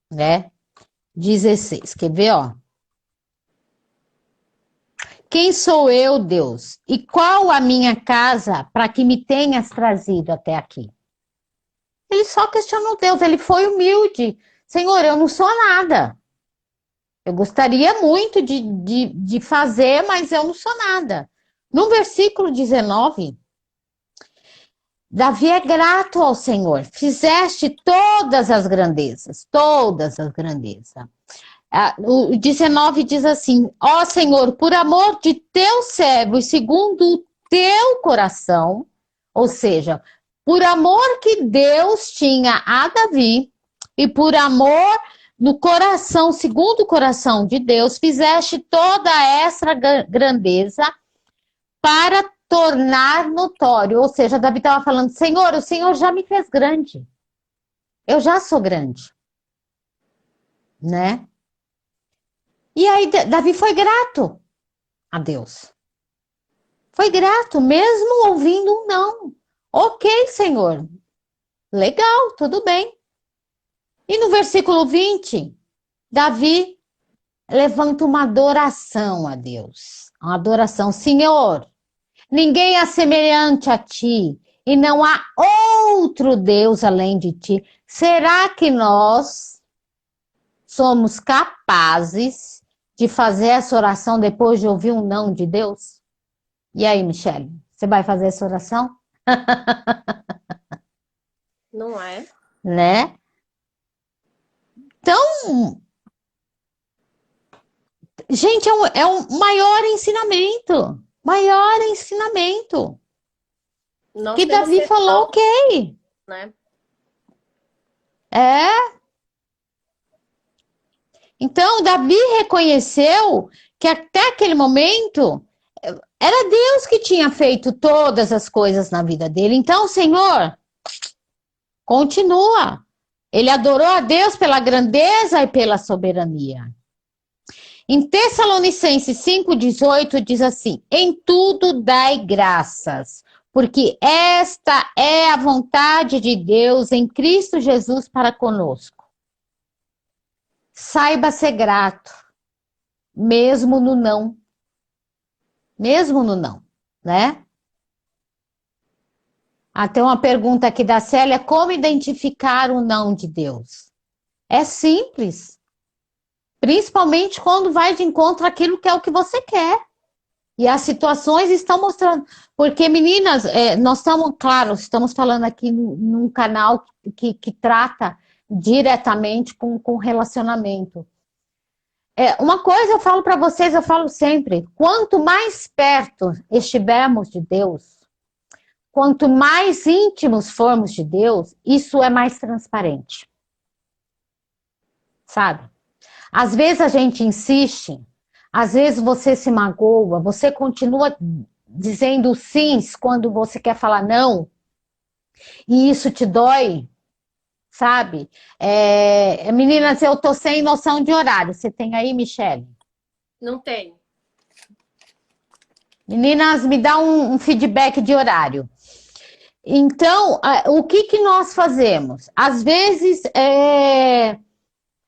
né? 16, quer ver, ó? Quem sou eu, Deus? E qual a minha casa para que me tenhas trazido até aqui? Ele só questionou Deus, ele foi humilde. Senhor, eu não sou nada. Eu gostaria muito de fazer, mas eu não sou nada. No versículo 19, Davi é grato ao Senhor. Fizeste todas as grandezas, todas as grandezas. O 19 diz assim: ó Senhor, por amor de teu servo e segundo o teu coração, ou seja, por amor que Deus tinha a Davi e por amor no coração, segundo o coração de Deus, fizeste toda essa grandeza para tornar notório. Ou seja, Davi estava falando: Senhor, o Senhor já me fez grande. Eu já sou grande. Né? E aí Davi foi grato a Deus. Foi grato, mesmo ouvindo um não. Ok, Senhor. Legal, tudo bem. E no versículo 20, Davi levanta uma adoração a Deus. Uma adoração. Senhor, ninguém é semelhante a ti e não há outro Deus além de ti. Será que nós somos capazes de fazer essa oração depois de ouvir um não de Deus? E aí, Michele, você vai fazer essa oração? Não é? Né? Então, Gente, é um maior ensinamento. Maior ensinamento. Nós Que temos que Davi ser falou, salvos, ok. né? É. Então, Davi reconheceu que até aquele momento era Deus que tinha feito todas as coisas na vida dele. Então, Senhor, continua. Ele adorou a Deus pela grandeza e pela soberania. Em Tessalonicenses 5,18 diz assim: em tudo dai graças, porque esta é a vontade de Deus em Cristo Jesus para conosco. Saiba ser grato, mesmo no não. Mesmo no não, né? Tem uma pergunta aqui da Célia: como identificar o não de Deus? É simples, principalmente quando vai de encontro àquilo que é o que você quer. E as situações estão mostrando. Porque, meninas, nós estamos, claro, estamos falando aqui num canal que trata diretamente com relacionamento. Uma coisa eu falo para vocês, eu falo sempre: quanto mais perto estivermos de Deus, quanto mais íntimos formos de Deus, isso é mais transparente. Sabe? Às vezes a gente insiste, às vezes você se magoa, você continua dizendo sims quando você quer falar não, e isso te dói, sabe? Meninas, eu tô sem noção de horário. Você tem aí, Michele? Não tem. Meninas, me dá um feedback de horário. Então, o que nós fazemos? Às vezes,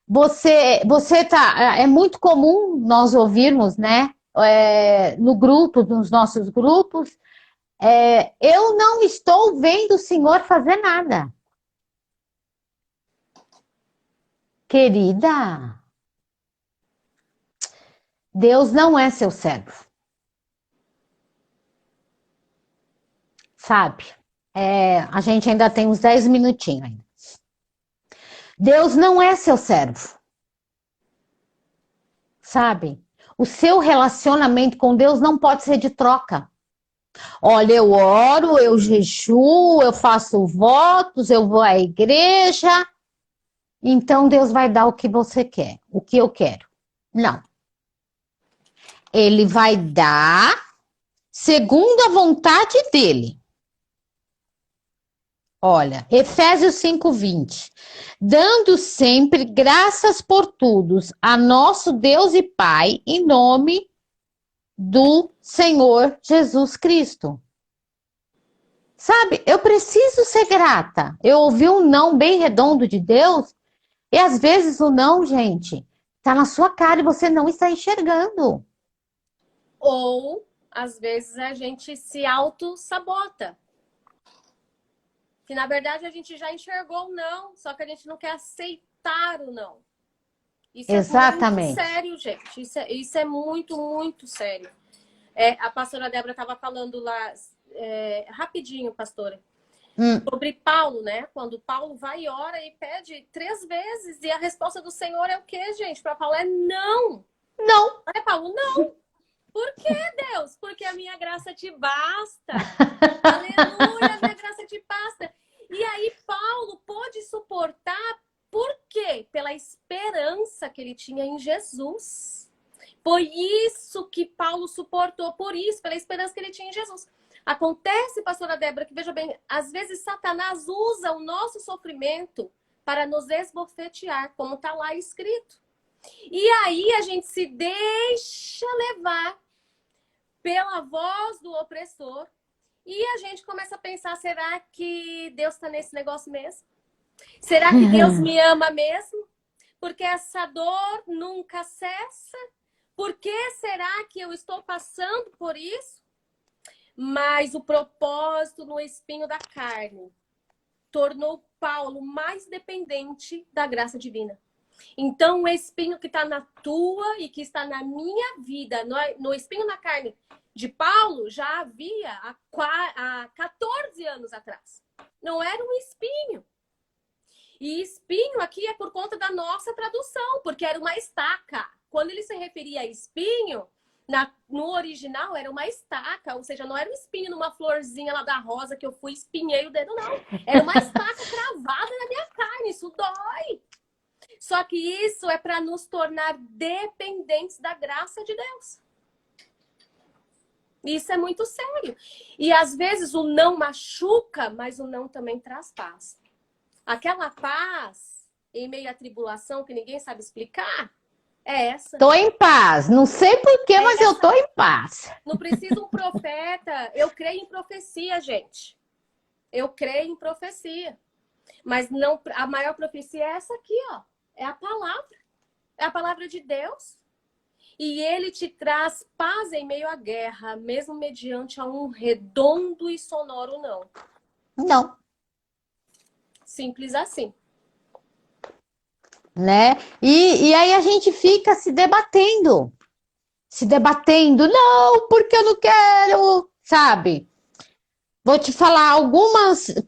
você tá. É muito comum nós ouvirmos, né? No grupo, nos nossos grupos, eu não estou vendo o Senhor fazer nada. Querida, Deus não é seu servo. Sabe? A gente ainda tem uns 10 minutinhos ainda. Deus não é seu servo. Sabe? O seu relacionamento com Deus não pode ser de troca. Olha, eu oro, eu jejuo, eu faço votos, eu vou à igreja. Então Deus vai dar o que você quer, o que eu quero. Não. Ele vai dar segundo a vontade dele. Olha, Efésios 5:20. Dando sempre graças por tudo a nosso Deus e Pai, em nome do Senhor Jesus Cristo. Sabe, eu preciso ser grata. Eu ouvi um não bem redondo de Deus, e às vezes o não, gente, tá na sua cara e você não está enxergando. Ou, às vezes, a gente se auto-sabota. Que, na verdade, a gente já enxergou o não, só que a gente não quer aceitar o não. Isso é muito Exatamente. sério, gente. Isso é muito, muito sério. A pastora Débora estava falando lá, rapidinho, pastora, sobre Paulo, né? Quando Paulo vai e ora e pede 3 vezes, e a resposta do Senhor é o quê, gente? Para Paulo é não. Não. É Paulo, não. Por que, Deus? Porque a minha graça te basta. Aleluia, a minha graça te basta. E aí Paulo pôde suportar, por quê? Pela esperança que ele tinha em Jesus. Foi isso que Paulo suportou, por isso, pela esperança que ele tinha em Jesus. Acontece, pastora Débora, que veja bem, às vezes Satanás usa o nosso sofrimento para nos esbofetear, como está lá escrito. E aí a gente se deixa levar pela voz do opressor e a gente começa a pensar, será que Deus está nesse negócio mesmo? Será que Deus me ama mesmo? Porque essa dor nunca cessa? Por que será que eu estou passando por isso? Mas o propósito no espinho da carne tornou Paulo mais dependente da graça divina. Então, o espinho que está na tua e que está na minha vida, no espinho na carne de Paulo, já havia há 14 anos atrás. Não era um espinho. E espinho aqui é por conta da nossa tradução, porque era uma estaca. quando ele se referia a espinho, no original era uma estaca, ou seja, não era um espinho numa florzinha lá da rosa que eu fui e espinhei o dedo, não. Era uma estaca cravada na minha carne, isso dói. Só que isso é para nos tornar dependentes da graça de Deus. Isso é muito sério. E às vezes o não machuca, mas o não também traz paz. Aquela paz em meio à tribulação que ninguém sabe explicar, é essa. Tô em paz. Não sei porquê, mas eu tô em paz. Não precisa um profeta. Eu creio em profecia, gente. Eu creio em profecia. Mas não, a maior profecia é essa aqui, ó. É a palavra. É a palavra de Deus. E ele te traz paz em meio à guerra, mesmo mediante a um redondo e sonoro não. Não. Simples assim. Né? E aí a gente fica se debatendo. Não, porque eu não quero, sabe? Vou te falar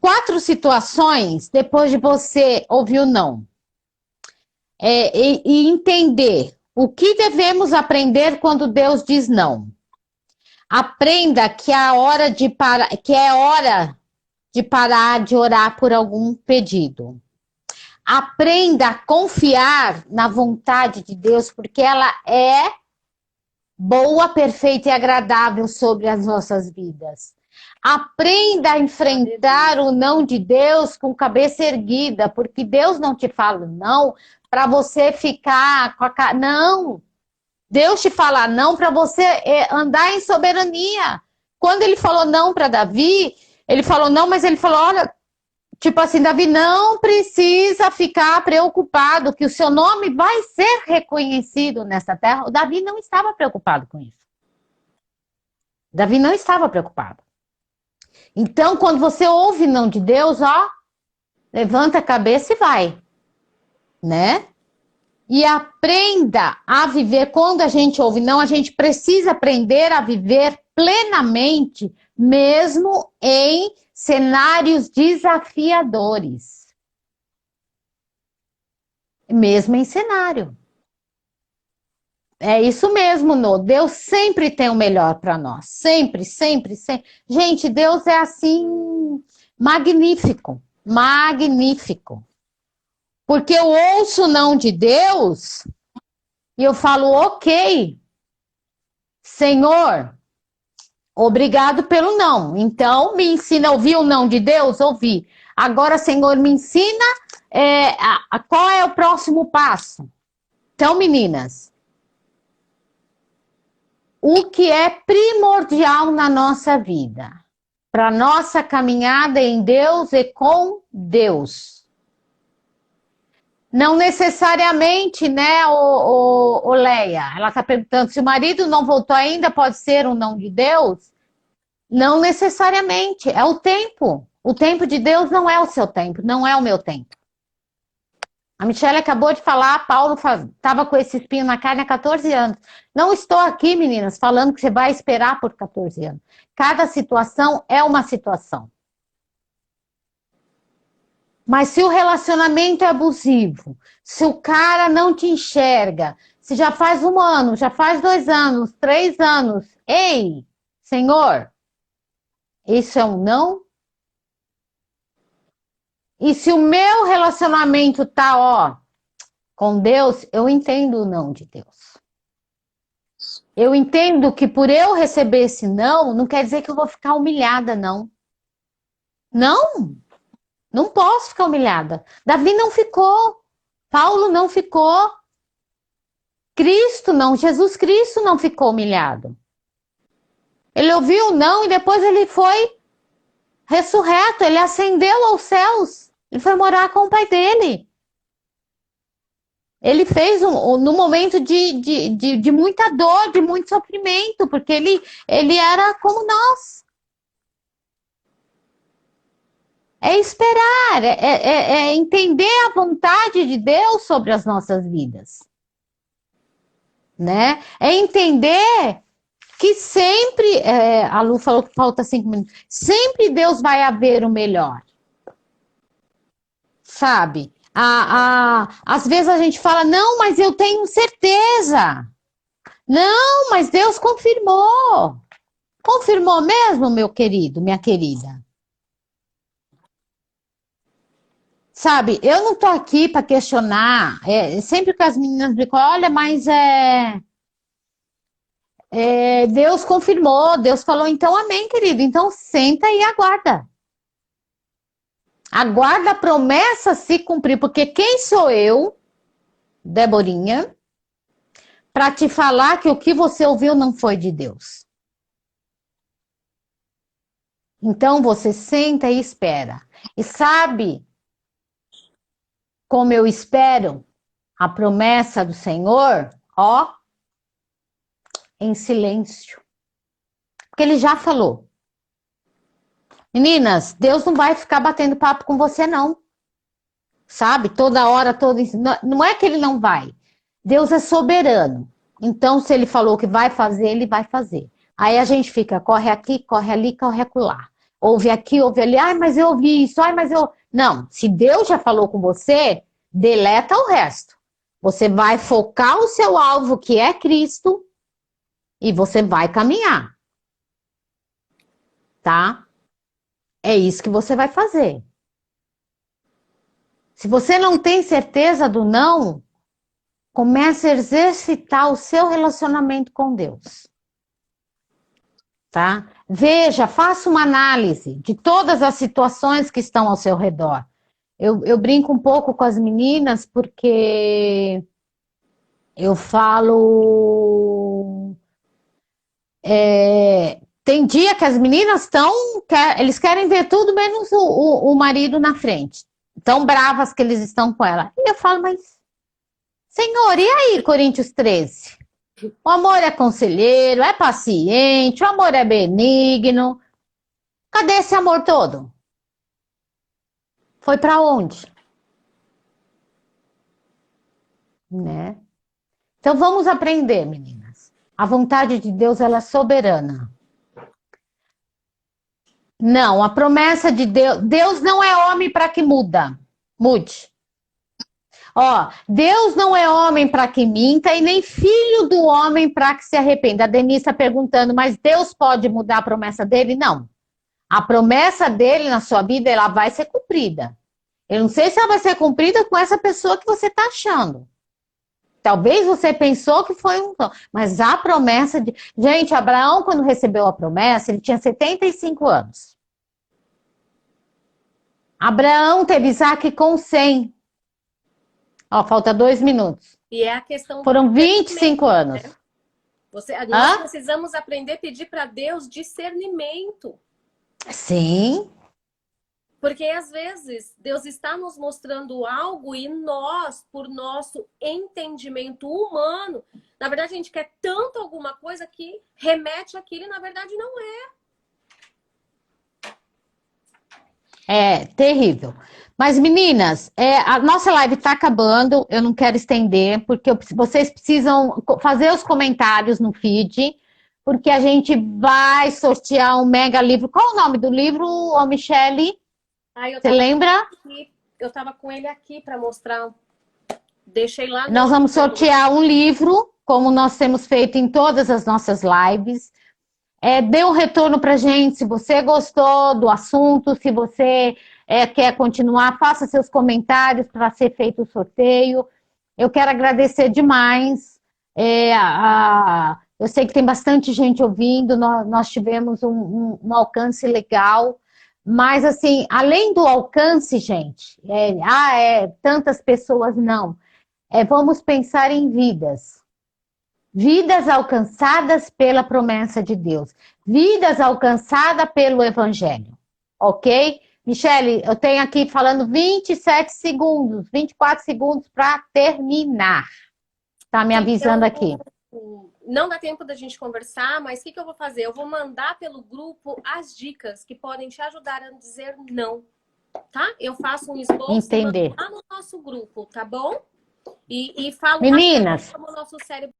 4 situações depois de você ouvir o não. E entender o que devemos aprender quando Deus diz não. Aprenda que é hora de parar de orar por algum pedido. Aprenda a confiar na vontade de Deus, porque ela é boa, perfeita e agradável sobre as nossas vidas. Aprenda a enfrentar o não de Deus com cabeça erguida, porque Deus não te fala não para você ficar com a... Não! Deus te fala não para você andar em soberania. Quando ele falou não para Davi, ele falou não, mas ele falou, olha, tipo assim, Davi, não precisa ficar preocupado que o seu nome vai ser reconhecido nessa terra. O Davi não estava preocupado com isso. Davi não estava preocupado. Então, quando você ouve não de Deus, ó, levanta a cabeça e vai, né? E aprenda a viver. Quando a gente ouve não, a gente precisa aprender a viver plenamente, mesmo em cenários desafiadores. Mesmo em cenário. É isso mesmo, Nô. Deus sempre tem o melhor para nós. Sempre, sempre, sempre. Gente, Deus é assim, magnífico. Magnífico. Porque eu ouço o não de Deus e eu falo, ok, Senhor, obrigado pelo não. Então, me ensina a ouvir o não de Deus? Ouvi. Agora, Senhor, me ensina qual é o próximo passo. Então, meninas, o que é primordial na nossa vida, para nossa caminhada em Deus e com Deus. Não necessariamente, né, o Leia? Ela está perguntando se o marido não voltou ainda, pode ser um não de Deus? Não necessariamente, é o tempo. O tempo de Deus não é o seu tempo, não é o meu tempo. A Michelle acabou de falar, Paulo estava com esse espinho na carne há 14 anos. Não estou aqui, meninas, falando que você vai esperar por 14 anos. Cada situação é uma situação. Mas se o relacionamento é abusivo, se o cara não te enxerga, se já faz 1 ano, já faz 2 anos, 3 anos, ei, Senhor, isso é um não? E se o meu relacionamento tá, ó, com Deus, eu entendo o não de Deus. Eu entendo que por eu receber esse não, não quer dizer que eu vou ficar humilhada, não. Não! Não posso ficar humilhada. Davi não ficou. Paulo não ficou. Cristo não. Jesus Cristo não ficou humilhado. Ele ouviu o não e depois ele foi ressurreto. Ele ascendeu aos céus. Ele foi morar com o pai dele. Ele fez no momento de muita dor, de muito sofrimento, porque ele era como nós. É esperar, é entender a vontade de Deus sobre as nossas vidas. Né? É entender que sempre, a Lu falou que falta 5 minutos, sempre Deus vai haver o melhor. Sabe? Às vezes a gente fala, não, mas eu tenho certeza. Não, mas Deus confirmou. Confirmou mesmo, meu querido, minha querida. Sabe, eu não tô aqui para questionar. Sempre que as meninas brincam, olha, mas Deus confirmou, Deus falou, então amém, querido. Então senta e aguarda. Aguarda a promessa se cumprir, porque quem sou eu, Deborinha, para te falar que o que você ouviu não foi de Deus? Então você senta e espera. E sabe como eu espero a promessa do Senhor? Ó, em silêncio. Porque ele já falou. Meninas, Deus não vai ficar batendo papo com você, não. Sabe? Toda hora, toda. Não é que ele não vai. Deus é soberano. Então, se ele falou que vai fazer, ele vai fazer. Aí a gente fica, corre aqui, corre ali, corre acolá. Ouve aqui, ouve ali. Ai, mas eu ouvi isso. Ai, mas eu. Não. Se Deus já falou com você, deleta o resto. Você vai focar o seu alvo, que é Cristo, e você vai caminhar. Tá? É isso que você vai fazer. Se você não tem certeza do não, comece a exercitar o seu relacionamento com Deus. Tá? Veja, faça uma análise de todas as situações que estão ao seu redor. Eu brinco um pouco com as meninas porque eu falo... tem dia que as meninas eles querem ver tudo menos o marido na frente. Tão bravas que eles estão com ela. E eu falo, mas, Senhor, e aí, Coríntios 13? O amor é conselheiro, é paciente, o amor é benigno. Cadê esse amor todo? Foi para onde? Né? Então vamos aprender, meninas. A vontade de Deus, ela é soberana. Não, a promessa de Deus... Deus não é homem para que mude. Ó, Deus não é homem para que minta e nem filho do homem para que se arrependa. A Denise está perguntando, mas Deus pode mudar a promessa dele? Não. A promessa dele na sua vida, ela vai ser cumprida. Eu não sei se ela vai ser cumprida com essa pessoa que você está achando. Talvez você pensou que foi um... Mas a promessa de... Gente, Abraão, quando recebeu a promessa, ele tinha 75 anos. Abraão teve Isaac com 100. Ó, falta 2 minutos. E é a questão... Foram 25 anos. Né? Nós precisamos aprender a pedir para Deus discernimento. Sim. Porque às vezes Deus está nos mostrando algo e nós, por nosso entendimento humano, na verdade a gente quer tanto alguma coisa que remete àquilo e na verdade não é. É terrível. Mas, meninas, a nossa live está acabando. Eu não quero estender, porque vocês precisam fazer os comentários no feed, porque a gente vai sortear um mega livro. Qual o nome do livro, ô Michele? Você lembra? Eu estava com ele aqui para mostrar. Deixei lá. Nós vamos sortear um livro, como nós temos feito em todas as nossas lives. Dê um retorno pra gente, se você gostou do assunto, se você quer continuar, faça seus comentários para ser feito o sorteio. Eu quero agradecer demais. Eu sei que tem bastante gente ouvindo, nós tivemos um alcance legal, mas assim, além do alcance, gente, tantas pessoas, não. Vamos pensar em vidas. Vidas alcançadas pela promessa de Deus. Vidas alcançadas pelo Evangelho. Ok? Michele, eu tenho aqui falando 27 segundos, 24 segundos para terminar. Tá me avisando aqui. Não dá tempo da gente conversar, mas o que eu vou fazer? Eu vou mandar pelo grupo as dicas que podem te ajudar a dizer não. Tá? Eu faço um esboço lá no nosso grupo, tá bom? E falo meninas, como o nosso cérebro